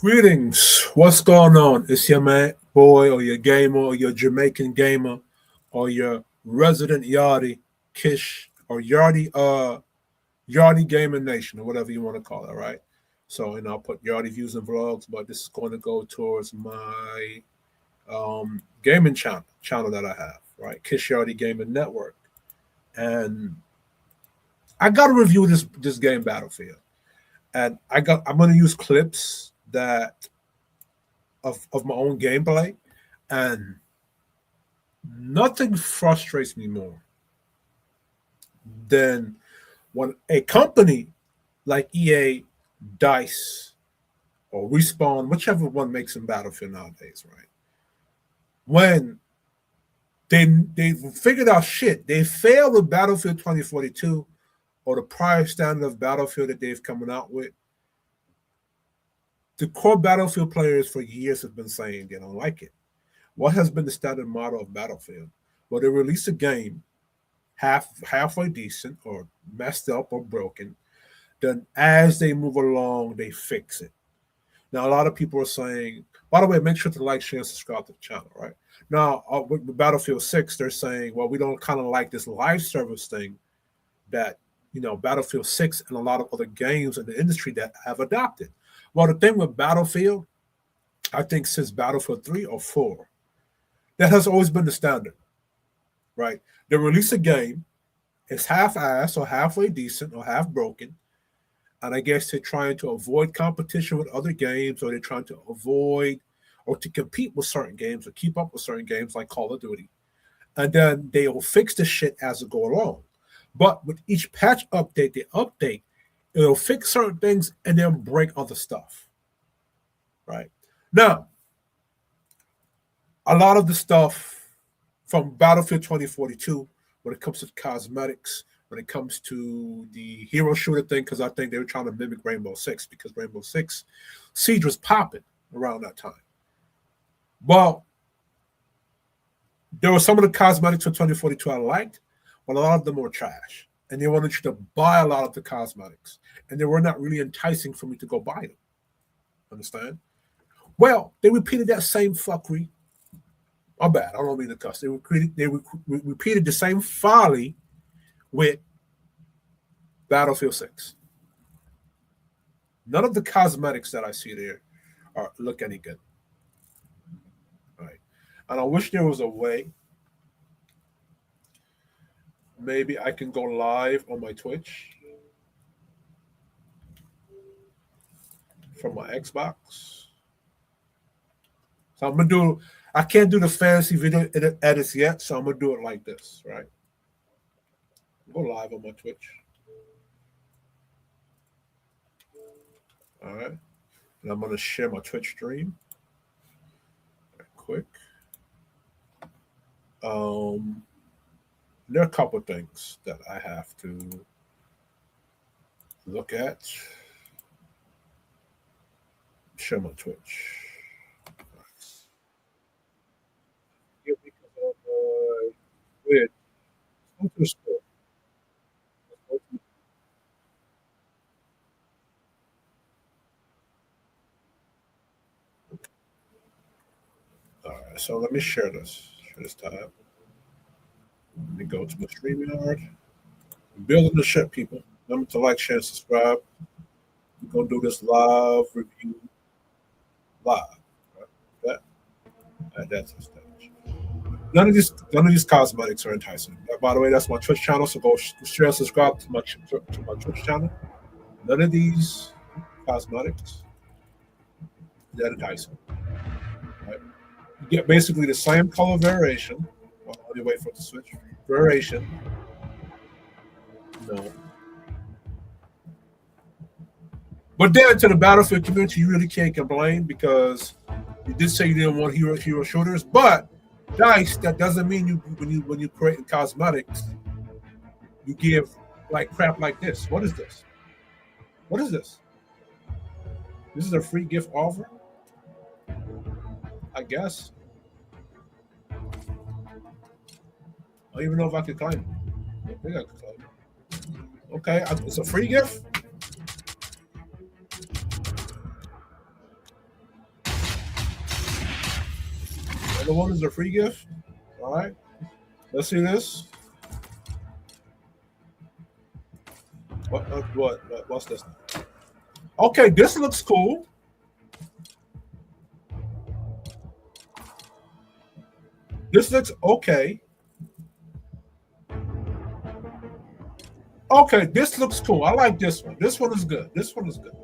Greetings. What's going on? It's your man, boy, or your gamer, or your Jamaican gamer, or your resident Yardie, Kish, or Yardie Gaming Nation, or whatever you want to call it, right? So, I'll put Yardie views and vlogs, but this is going to go towards my gaming channel that I have, right? Kish Yardie Gaming Network. And I got to review this game, Battlefield. And I'm going to use clips that of my own gameplay, and nothing frustrates me more than when a company like EA, Dice, or Respawn, whichever one makes them Battlefield nowadays, right? When they figured out shit, they failed with Battlefield 2042 or the prior standard of Battlefield that they've coming out with. The core Battlefield players for years have been saying they don't like it. What has been the standard model of Battlefield? Well, they release a game halfway decent or messed up or broken. Then as they move along, they fix it. Now, a lot of people are saying, by the way, make sure to like, share, and subscribe to the channel, right? Now, with Battlefield 6, they're saying, well, we don't kind of like this live service thing that, Battlefield 6 and a lot of other games in the industry that have adopted. Well, the thing with Battlefield, I think since Battlefield 3 or 4, that has always been the standard, right? They release a game, it's half-assed or halfway decent or half broken, and I guess they're trying to avoid competition with other games, or they're trying to avoid or to compete with certain games or keep up with certain games like Call of Duty. And then they will fix the shit as it go along. But with each patch update, it'll fix certain things and then break other stuff, right? Now, a lot of the stuff from Battlefield 2042, when it comes to cosmetics, when it comes to the hero shooter thing, because I think they were trying to mimic Rainbow Six, because Rainbow Six Siege was popping around that time. Well, there were some of the cosmetics for 2042 I liked, but a lot of them were trash. And they wanted you to buy a lot of the cosmetics. And they were not really enticing for me to go buy them. Understand? Well, they repeated that same fuckery. My bad, I don't mean to cuss. They repeated the same folly with Battlefield 6. None of the cosmetics that I see there look any good. All right. And I wish there was a way. Maybe I can go live on my Twitch from my Xbox. So I can't do the fancy video edits yet, so I'm going to do it like this, right? Go live on my Twitch. All right. And I'm going to share my Twitch stream. Right, quick. There are a couple of things that I have to look at. Share my Twitch. Weird. All right, so let me share this. Share this tab. Let me go to my StreamYard. I'm building the shit, people. Remember to like, share, subscribe. We're gonna do this live review live. Right? That's the stage. None of these cosmetics are enticing. By the way, that's my Twitch channel, so go share and subscribe to my Twitch channel. None of these cosmetics that enticing. Right? You get basically the same color variation. Well, let me wait for it to switch. Variation. No. But then to the Battlefield community, you really can't complain because you did say you didn't want hero shooters, but Dice, that doesn't mean when you create cosmetics, you give like crap like this. What is this? What is this? This is a free gift offer? I guess. I don't even know if I can claim it. I think I can claim it. Okay, it's a free gift? other one is a free gift. All right. Let's see this. What's this? Okay, this looks cool. This looks okay. Okay, this looks cool. I like this one. This one is good. This one is good.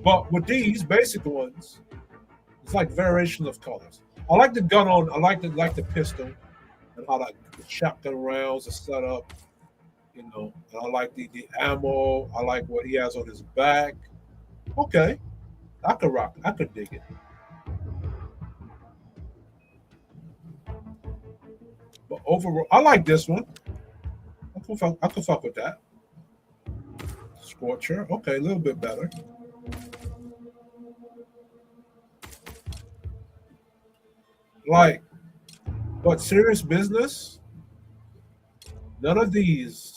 But with these basic ones, it's like variation of colors. I like the gun on. I like the pistol and how that the shotgun rounds are set up. You know, and I like the ammo. I like what he has on his back. Okay, I could rock. I could dig it. But overall, I like this one. I could fuck with that. Scorcher. Okay, a little bit better. Like, but serious business. None of these.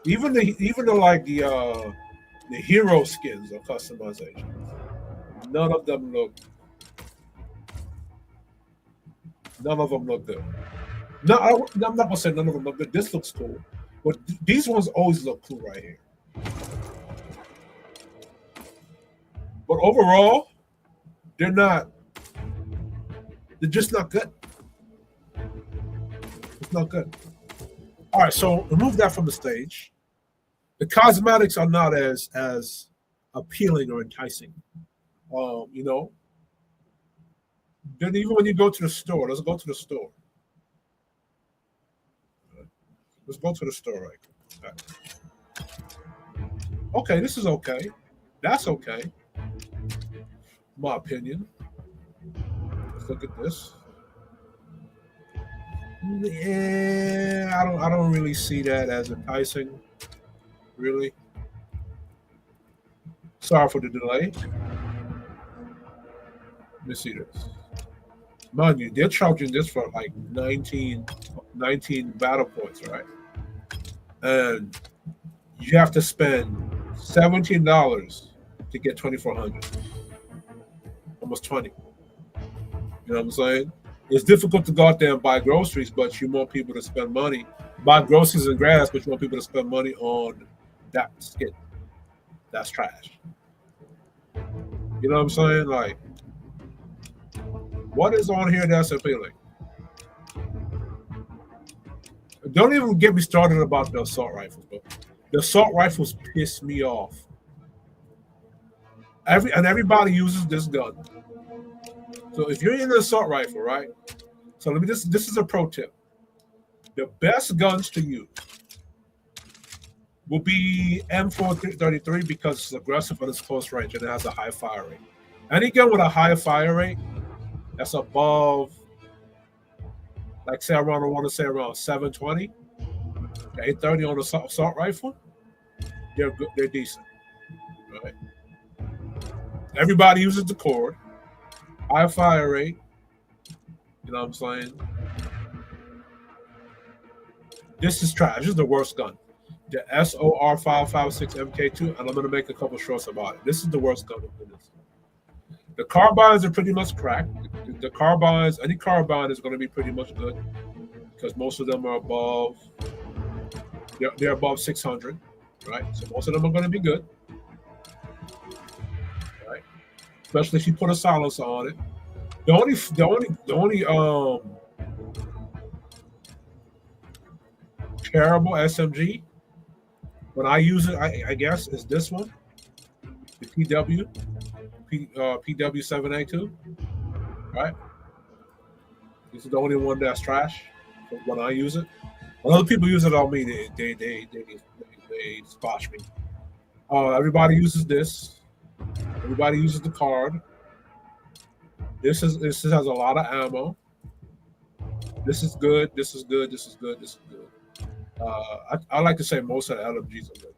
Even the like the hero skins or customization. None of them look. None of them look good. No, I'm not gonna say none of them look good. This looks cool, but these ones always look cool right here. But overall, they're not. They're just not good. It's not good. All right, so remove that from the stage. The cosmetics are not as appealing or enticing. You know, then even when you go to the store, let's go to the store. Let's go to the store right. Okay, this is okay. That's okay. My opinion. Let's look at this. Yeah, I don't really see that as enticing. Really. Sorry for the delay. Let me see this. Mind you, they're charging this for like 19 battle points, right? And you have to spend $17 to get 2,400. Almost 20. You know what I'm saying? It's difficult to go out there and buy groceries, but you want people to spend money. Buy groceries and grass, but you want people to spend money on that skin. That's trash. You know what I'm saying? Like, what is on here that's appealing? Don't even get me started about the assault rifles, bro. The assault rifles piss me off. Everybody uses this gun. So if you're in the assault rifle, right? So let me this is a pro tip. The best guns to use will be M433 because it's aggressive and it's close range and it has a high fire rate. Any gun with a high fire rate that's above, like say around, I want to say around 720, 830 on the assault rifle, they're good, they're decent. Right? Everybody uses the cord, high fire rate. You know what I'm saying? This is trash. This is the worst gun. The SOR 556 MK2, and I'm gonna make a couple shorts about it. This is the worst gun in this. The carbines are pretty much cracked. The carbines, any carbine is gonna be pretty much good because most of them are above. They're above 600, right? So most of them are gonna be good, right? Especially if you put a silencer on it. The only terrible SMG when I use it, I guess, is this one, the PW 7A2, right? This is the only one that's trash when I use it. When other people use it on me, they squash me. Everybody uses this. Everybody uses the card. This has a lot of ammo. This is good. This is good. This is good. This is good. I like to say most of the LMGs are good.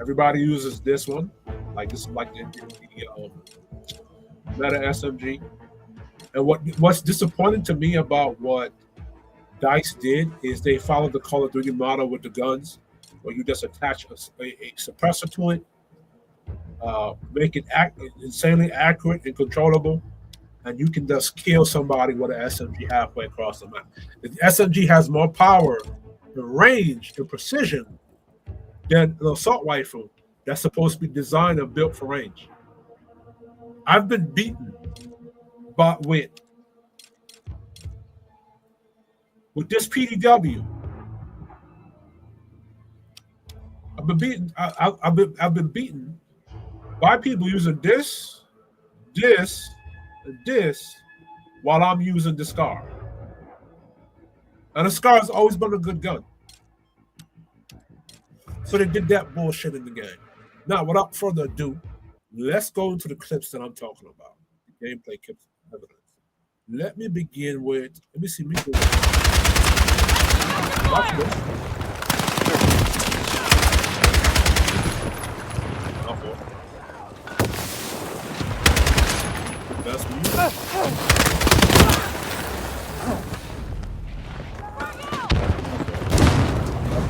Everybody uses this one, like this, like the Meta SMG. And what's disappointing to me about what Dice did is they followed the Call of Duty model with the guns, where you just attach a suppressor to it, make it insanely accurate and controllable, and you can just kill somebody with an SMG halfway across the map. The SMG has more power, and range, and precision than the assault rifle that's supposed to be designed and built for range. I've been beaten by with this PDW. I've been beaten. I've been beaten by people using this, and this while I'm using the Scar. And the Scar has always been a good gun. So they did that bullshit in the game. Now, without further ado, let's go into the clips that I'm talking about. The gameplay clips evidence. Let me begin with. Let me see. Watch this. That's me.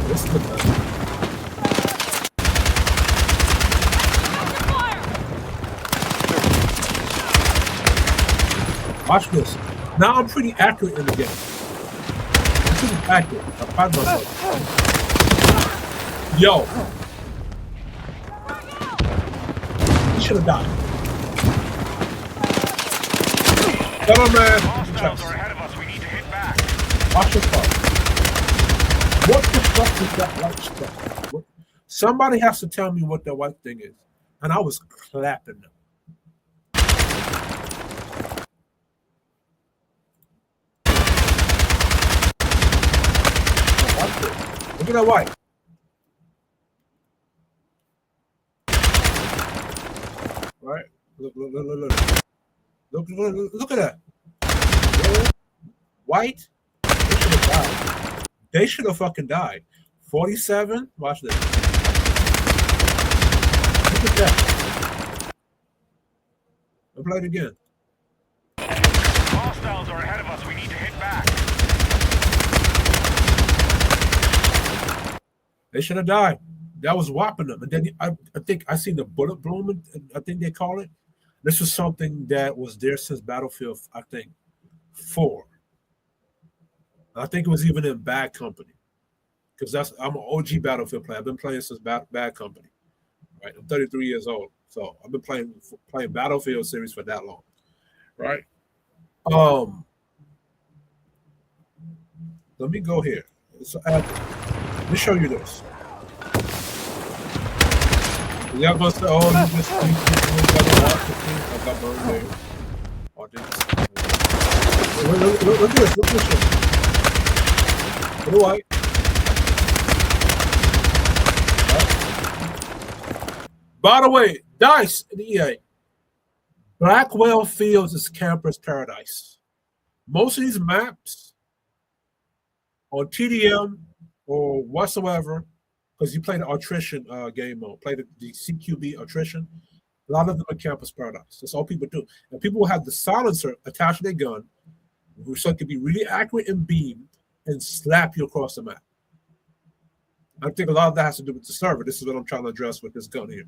This is the best. Watch this. Now I'm pretty accurate in the game. I'm pretty accurate. I pride myself. Yo. He should have died. Come on, man. Watch this part. What the fuck is that white stuff? What? Somebody has to tell me what that white thing is. And I was clapping them. Look at that white. Right? Look at that. White. They should have died. They should have fucking died. 47. Watch this. Look at that. I'll play it again. Hostiles are ahead of us. We need to hit back. They should have died. That was whopping them. And then I think I seen the bullet bloom, I think they call it. This was something that was there since Battlefield, I think, 4. I think it was even in Bad Company. Because I'm an OG Battlefield player. I've been playing since Bad Company. Right? I'm 33 years old. So I've been playing Battlefield series for that long. Right? Let me go here. Let me show you this. Y'all gonna say, "Oh, you just I got burned there." Or look at this. Look at this shit. Little white. Right. By the way, DICE in the EA. Blackwell Fields is Camper's Paradise. Most of these maps on TDM or whatsoever, because you play the attrition game mode, play the CQB attrition. A lot of them are Campus Paradise. That's all people do. And people will have the silencer attached to their gun, so it can be really accurate and beam and slap you across the map. I think a lot of that has to do with the server. This is what I'm trying to address with this gun here.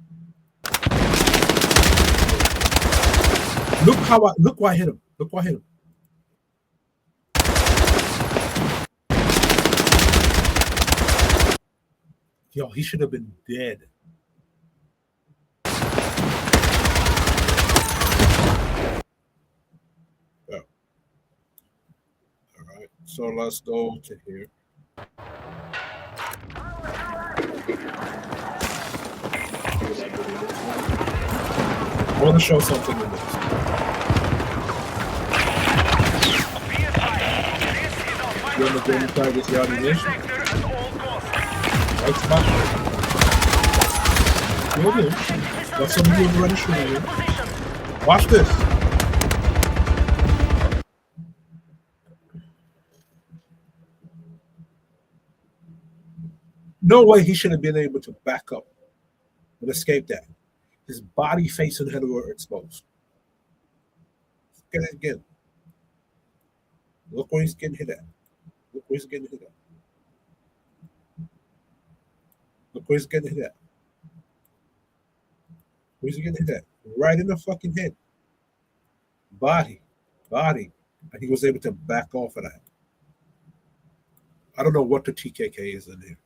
Look why I hit him. Look why I hit him. Yo, he should have been dead. Oh. All right, so let's go to here. I want to show something in this. You want to go inside this yard ammunition? Right spot. Good. Got some of you already shooting. Watch this. No way he should have been able to back up and escape that. His body, face, and head were exposed. Look at it again. Look where he's getting hit at. Look where he's getting hit at. Look where he's getting hit at. Where's he getting hit at? Right in the fucking head. Body. Body. And he was able to back off of that. I don't know what the TKK is in there.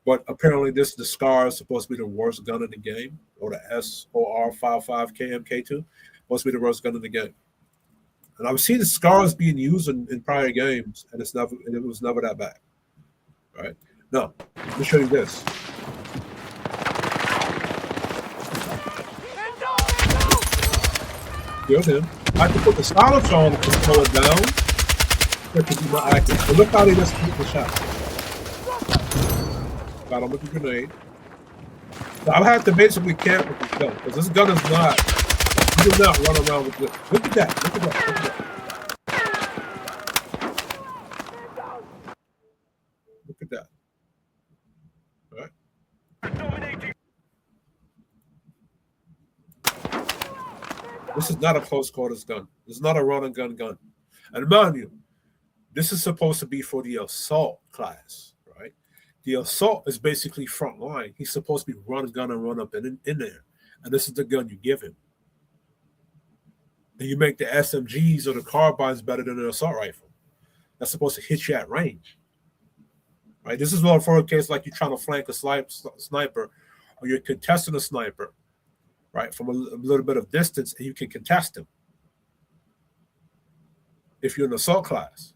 But apparently the SCAR is supposed to be the worst gun in the game, or the SOR 55 KMK2 supposed to be the worst gun in the game. And I've seen the SCARs being used in prior games, and it was never that bad. Right? No, let me show you this. Here's him. I can put the silence on and slow it down. That could be more accurate. But look how they just hit the shot. Got him with the grenade. So I'll have to basically camp with this gun, because this gun is not. You do not run around with this. Look at that. Look at that. Look at that. Look at that. All right. Dominating. This is not a close quarters gun. This is not a run and gun gun. And mind you, this is supposed to be for the assault class, right? The assault is basically front line. He's supposed to be run gun and run up in there. And this is the gun you give him. And you make the SMGs or the carbines better than an assault rifle. That's supposed to hit you at range. Right? This is more for a case like you're trying to flank a sniper, or you're contesting a sniper, right, from a little bit of distance, and you can contest him if you're an assault class.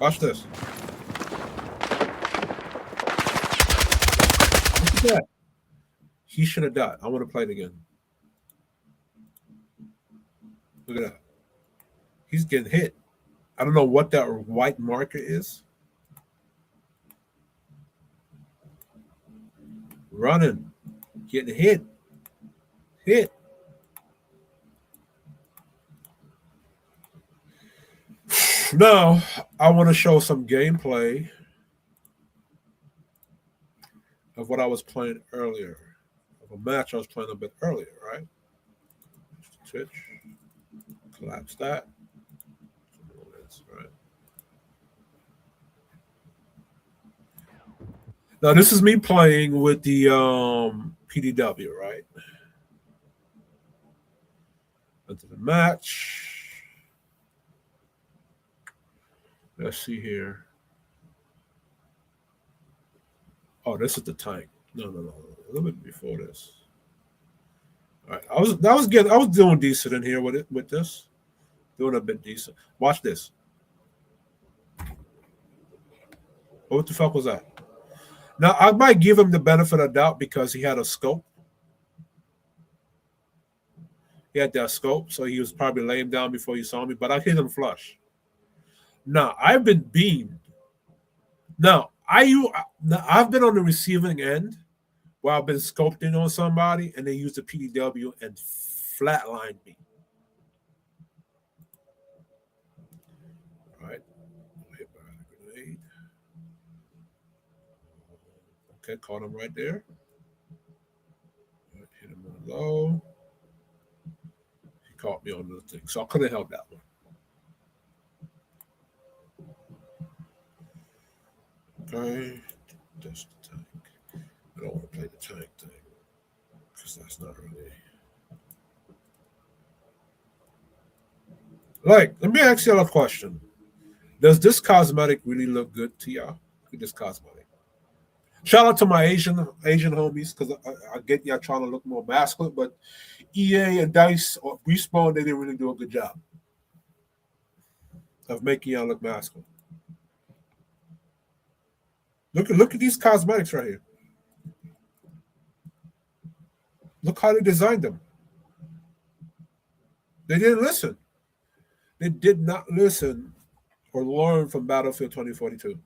Watch this. Look at that. He should have died. I want to play it again. Look at that. He's getting hit. I don't know what that white marker is. Running. Getting hit. Hit. Now, I want to show some gameplay of what I was playing earlier. Of a match I was playing a bit earlier, right? Switch. Collapse that. Right. Now, this is me playing with the PDW, right? Into the match. Let's see here. Oh, this is the tank. No. A little bit before this. All right. I was doing decent in here with this. Doing a bit decent. Watch this. What the fuck was that? Now, I might give him the benefit of doubt because he had a scope. He had that scope, so he was probably laying down before he saw me, but I hit him flush. Now, I've been beamed. Now, I've been on the receiving end where I've been scoped in on somebody and they used the PDW and flatlined me. All right. Hit by a grenade. Okay, caught him right there. Right, hit him on low. He caught me on the thing, so I couldn't help that one. Okay, that's the tank. I don't want to play the tank thing because that's not really. Like, let me ask y'all a question. Does this cosmetic really look good to y'all? Look at this cosmetic. Shout out to my Asian homies because I get y'all trying to look more masculine, but EA and DICE or Respawn, they didn't really do a good job of making y'all look masculine. Look at these cosmetics right here. Look how they designed them. They didn't listen. They did not listen or learn from Battlefield 2042.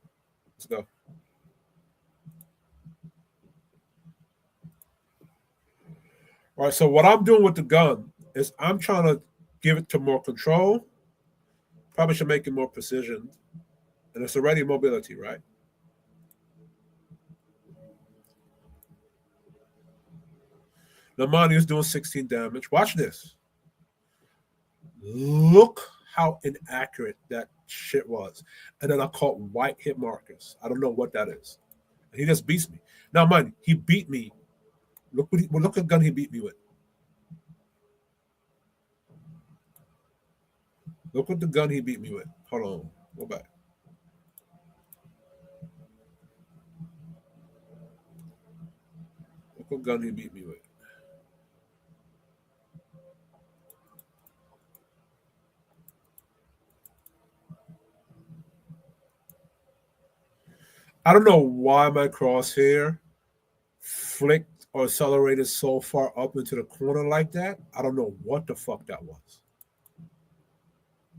Let's go. All right, so what I'm doing with the gun is I'm trying to give it to more control. Probably should make it more precision. And it's already mobility, right? The money is doing 16 damage. Watch this. Look how inaccurate that shit was. And then I caught white hit markers. I don't know what that is. And he just beats me. Now, mind, he beat me. Look at gun he beat me with. Look at the gun he beat me with. Hold on. Go back. Look what gun he beat me with. I don't know why my crosshair flicked or accelerated so far up into the corner like that. I don't know what the fuck that was.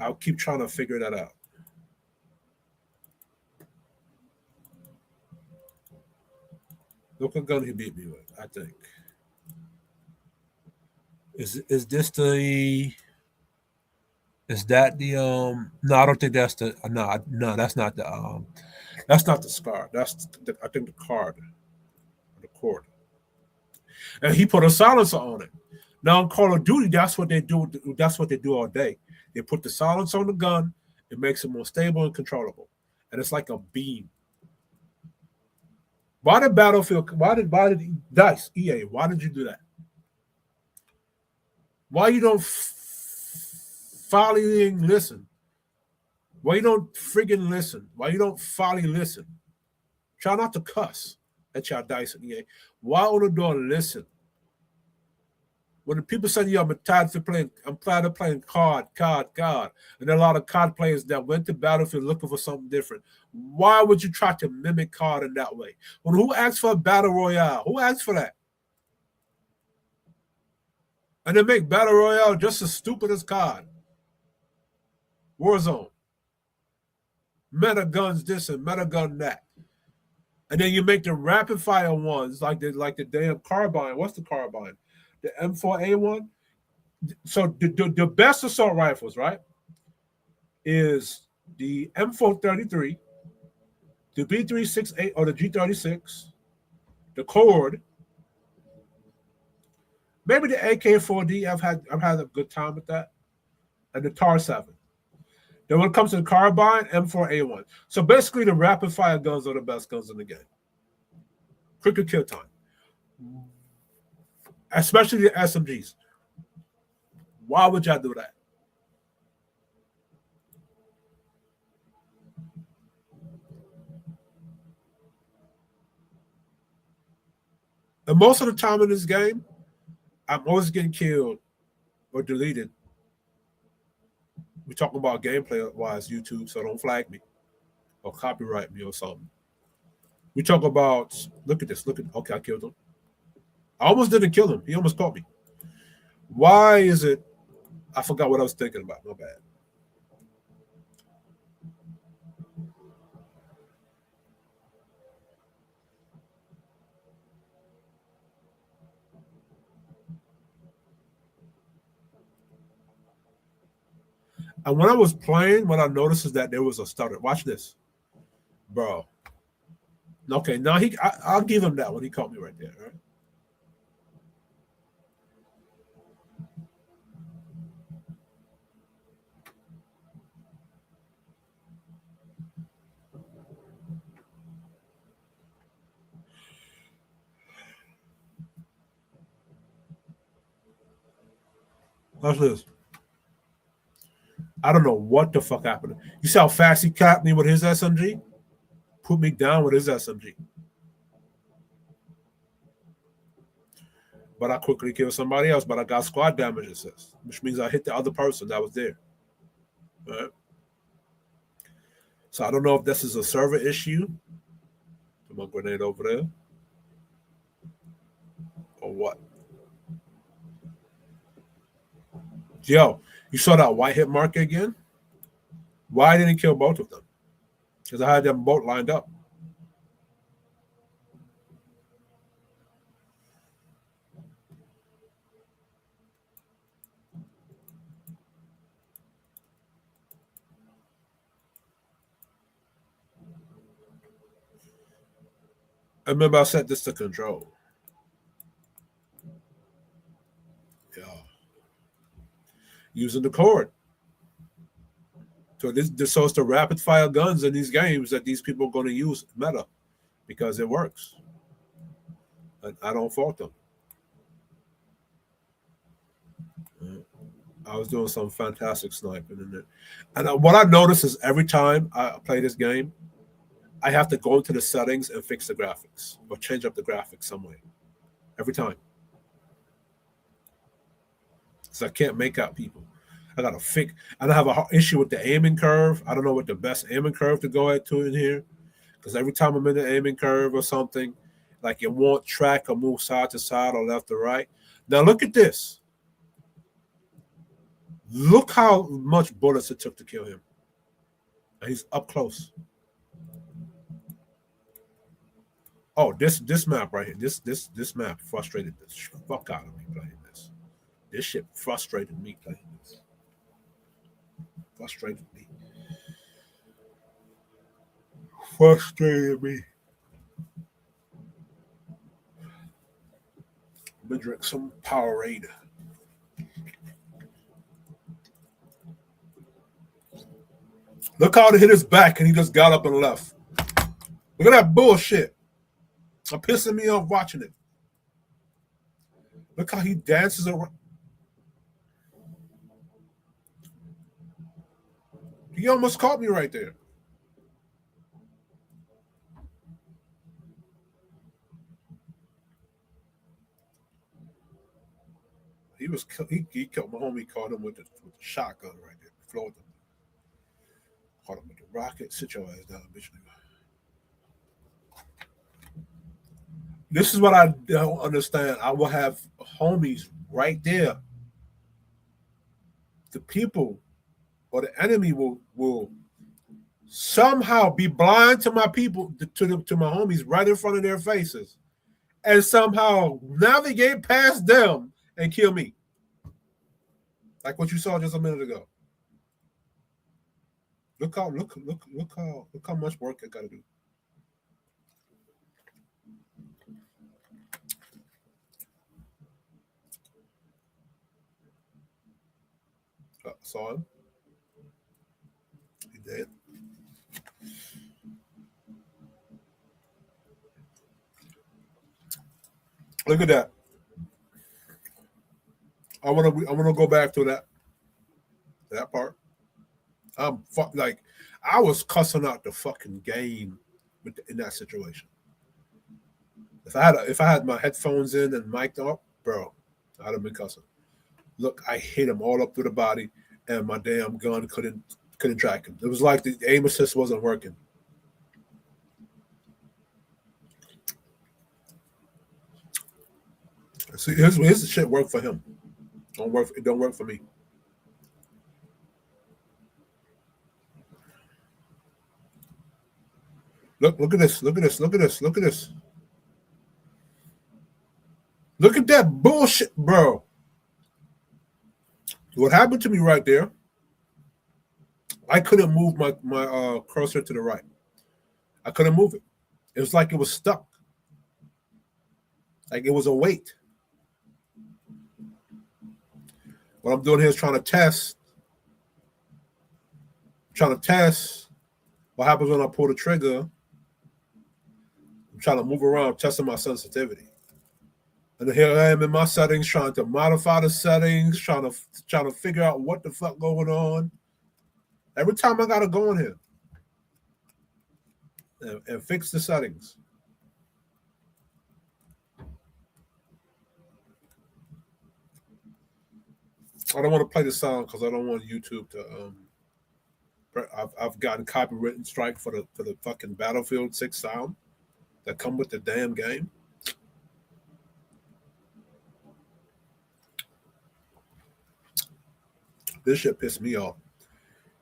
I'll keep trying to figure that out. Look what gun he beat me with, I think. Is this the is that the no, I don't think that's the no, that's not the scar. I think the card. The cord. And he put a silencer on it. Now in Call of Duty, that's what they do. That's what they do all day. They put the silencer on the gun. It makes it more stable and controllable, and it's like a beam. Why did Battlefield? Why did Dice EA? Why did you do that? Why you don't folly listen? Why you don't friggin' listen? Why you don't folly listen? Try not to cuss at y'all Dice and EA. Why on the door listen? When the people say, "Yo, I'm tired of playing COD," and there are a lot of COD players that went to Battlefield looking for something different. Why would you try to mimic COD in that way? When who asked for a battle royale? Who asked for that? And they make battle royale just as stupid as COD. Warzone. Meta guns this and meta gun that. And then you make the rapid fire ones like the damn carbine. What's the carbine? The M4A1. So the best assault rifles, right, is the M433, the B368 or the G36, the Cord, maybe the AK4D. I've had a good time with that, and the TAR 7. Then when it comes to the carbine, M4A1. So basically, the rapid fire guns are the best guns in the game. Quicker kill time. Especially the SMGs. Why would y'all do that? And most of the time in this game, I'm always getting killed or deleted. We're talking about gameplay wise, YouTube, so don't flag me or copyright me or something. We talk about, look at this, okay, I killed him. I almost didn't kill him. He almost caught me. Why is it? I forgot what I was thinking about. My bad. And when I was playing, what I noticed is that there was a stutter. Watch this, bro. Okay, now I'll give him that one. He caught me right there. Right? Watch this. I don't know what the fuck happened. You see how fast he capped me with his SMG? Put me down with his SMG. But I quickly killed somebody else, but I got squad damage assist, which means I hit the other person that was there. Right? So I don't know if this is a server issue. Put my grenade over there. Or what? Yo, you saw that white hit marker again? Why didn't he kill both of them? Because I had them both lined up. I remember I set this to control. Yeah. Using the cord. So it's the rapid fire guns in these games that these people are going to use meta because it works. And I don't fault them. I was doing some fantastic sniping in it. And what I noticed is every time I play this game, I have to go into the settings and fix the graphics or change up the graphics some way. Every time. Because I can't make out people. I got to fix. And I have an issue with the aiming curve. I don't know what the best aiming curve to go at to in here. Because every time I'm in the aiming curve or something, like it won't track or move side to side or left or right. Now look at this. Look how much bullets it took to kill him. And he's up close. Oh, this map right here. This map frustrated the fuck out of me playing this. This shit frustrated me playing this. Frustrated me. Frustrated me. I'm gonna drink some Powerade. Look how it hit his back and he just got up and left. Look at that bullshit. I'm pissing me off watching it. Look how he dances around. He almost caught me right there. He killed my homie. Caught him with the shotgun right there. Floored him. Caught him with the rocket. Sit your ass down, bitch. This is what I don't understand. I will have homies right there. The people or the enemy will somehow be blind to my people, to my homies right in front of their faces, and somehow navigate past them and kill me. Like what you saw just a minute ago. Look how much work I gotta do. Saw him. He dead. Look at that. I wanna go back to that part. Like I was cussing out the fucking game in that situation. If I had my headphones in and mic'd up, bro, I'd have been cussing. Look, I hit him all up through the body, and my damn gun couldn't track him. It was like the aim assist wasn't working. See, his shit worked for him. It don't work for me. Look at this. Look at this. Look at this. Look at this. Look at that bullshit, bro. What happened to me right there? I couldn't move my cursor to the right. I couldn't move it. It was like it was stuck. Like it was a weight. What I'm doing here is trying to test what happens when I pull the trigger. I'm trying to move around, testing my sensitivity. And here I am in my settings, trying to modify the settings, trying to figure out what the fuck going on. Every time I gotta go in here and fix the settings. I don't want to play the sound because I don't want YouTube to. I've gotten copyright strike for the fucking Battlefield 6 sound that come with the damn game. This shit pissed me off.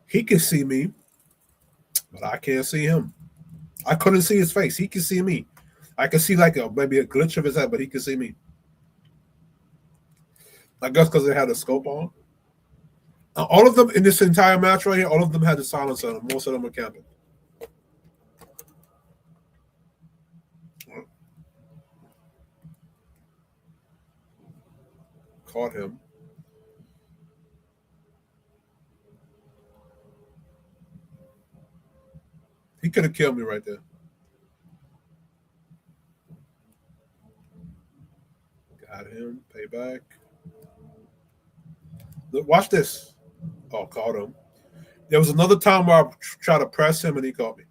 He can see me, but I can't see him. I couldn't see his face. He can see me. I can see like maybe a glitch of his head, but he can see me. I guess because they had a scope on. All of them in this entire match right here, all of them had the silence on them. Most of them were camping. Caught him. He could have killed me right there. Got him. Payback. Look, watch this. Oh, caught him. There was another time where I tried to press him and he caught me.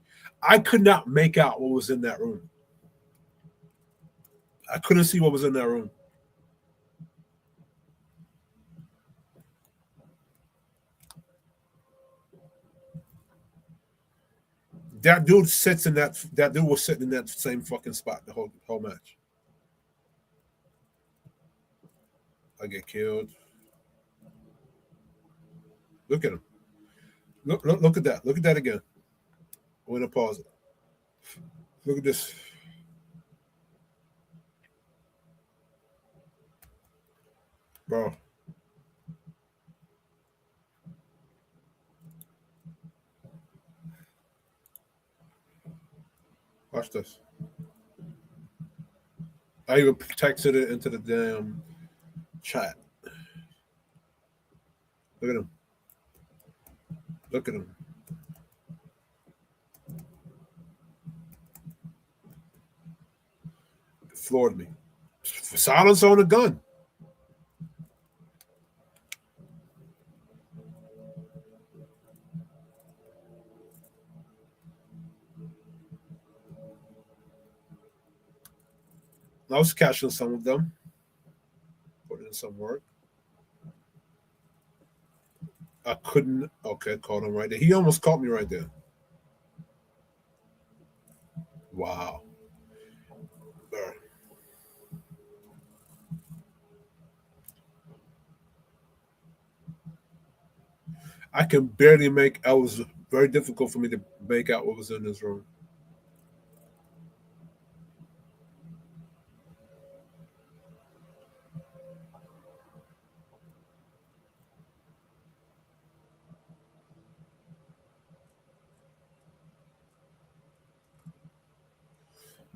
I could not make out what was in that room. I couldn't see what was in that room. That dude sits in that. That dude was sitting in that same fucking spot the whole match. I get killed. Look at him. Look at that. Look at that again. I'm gonna pause it. Look at this. Bro. Watch this. I even texted it into the damn chat. Look at him. Look at him. Floored me. Silence on the gun. I was catching some of them. Put in some work. I couldn't. Okay, caught him right there. He almost caught me right there. Wow. I can barely make. It was very difficult for me to make out what was in this room.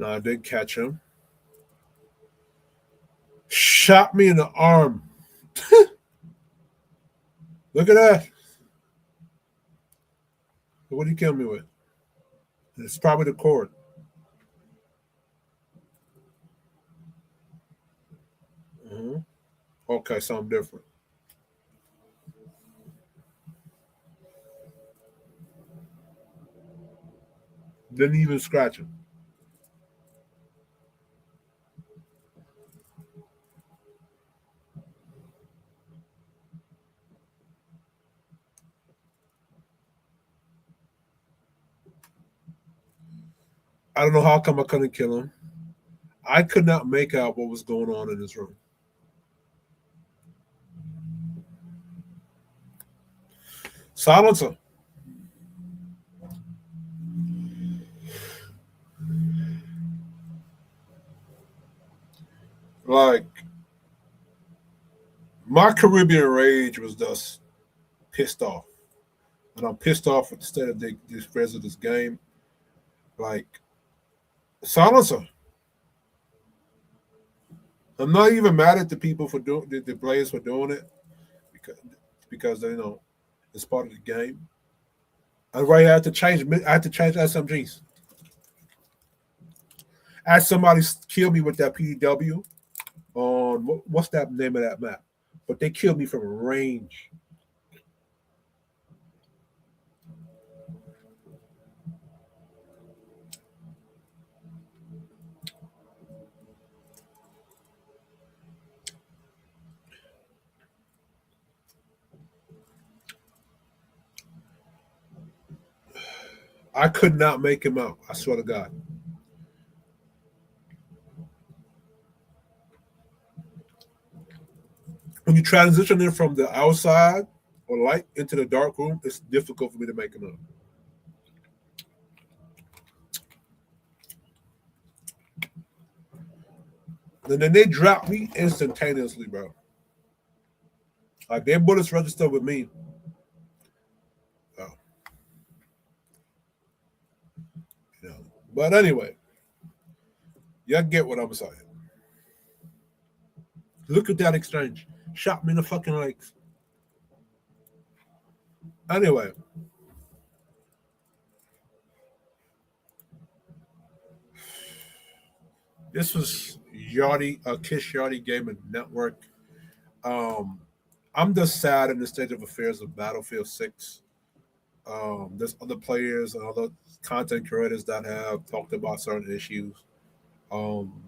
No, I did catch him. Shot me in the arm. Look at that. What did he kill me with? It's probably the cord. Mm-hmm. Okay, something different. Didn't even scratch him. I don't know how come I couldn't kill him. I could not make out what was going on in this room. Silencer. Like, my Caribbean rage was just pissed off. And I'm pissed off at the state of the affairs of this game. Like, silencer. I'm not even mad at the people for doing the players for doing it because they it's part of the game. I had to change SMGs. I had somebody kill me with that PW on what's that name of that map? But they killed me from range. I could not make him out. I swear to God. When you transition in from the outside or light into the dark room, it's difficult for me to make him out. And then they dropped me instantaneously, bro. Like their bullets register with me. Oh. But anyway, y'all get what I'm saying. Look at that exchange. Shot me in the fucking legs. Anyway. This was Yardi, Kiss Yardi Gaming Network. Um, I'm just sad in the state of affairs of Battlefield 6. There's other players and other content creators that have talked about certain issues. Um,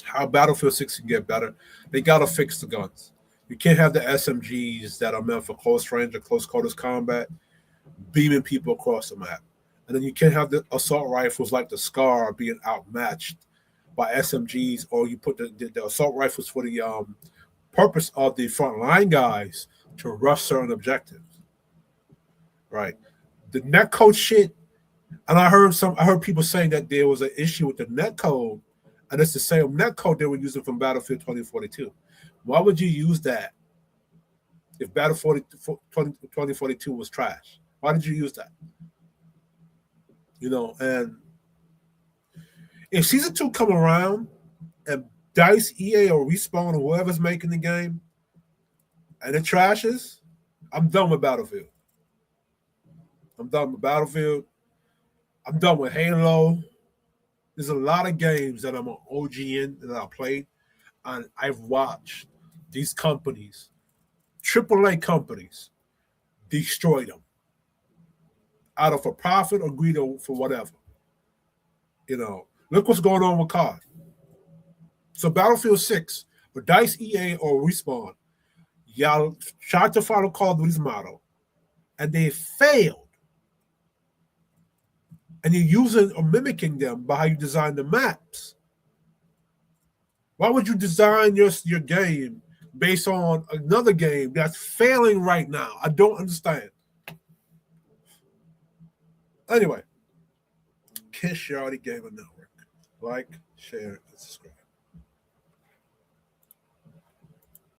how Battlefield 6 can get better. They got to fix the guns. You can't have the SMGs that are meant for close range or close quarters combat beaming people across the map. And then you can't have the assault rifles like the SCAR being outmatched by SMGs, or you put the assault rifles for the purpose of the frontline guys to rush certain objectives. Right. The netcode shit, and I heard people saying that there was an issue with the netcode, and it's the same netcode they were using from Battlefield 2042. Why would you use that if Battlefield 2042 was trash? Why did you use that? And if season 2 come around and DICE, EA, or Respawn, or whoever's making the game, and it trashes, I'm done with Battlefield. I'm done with Halo. There's a lot of games that I'm an OG in that I played, and I've watched these companies, AAA companies, destroy them out of a profit or greed for whatever. Look what's going on with COD. So Battlefield 6, with DICE, EA, or Respawn, y'all tried to follow Call of Duty's model, and they failed. And you're using or mimicking them by how you design the maps. Why would you design your game based on another game that's failing right now? I don't understand. Anyway, Kiss Yardi Gaming Network. Like, share, and subscribe.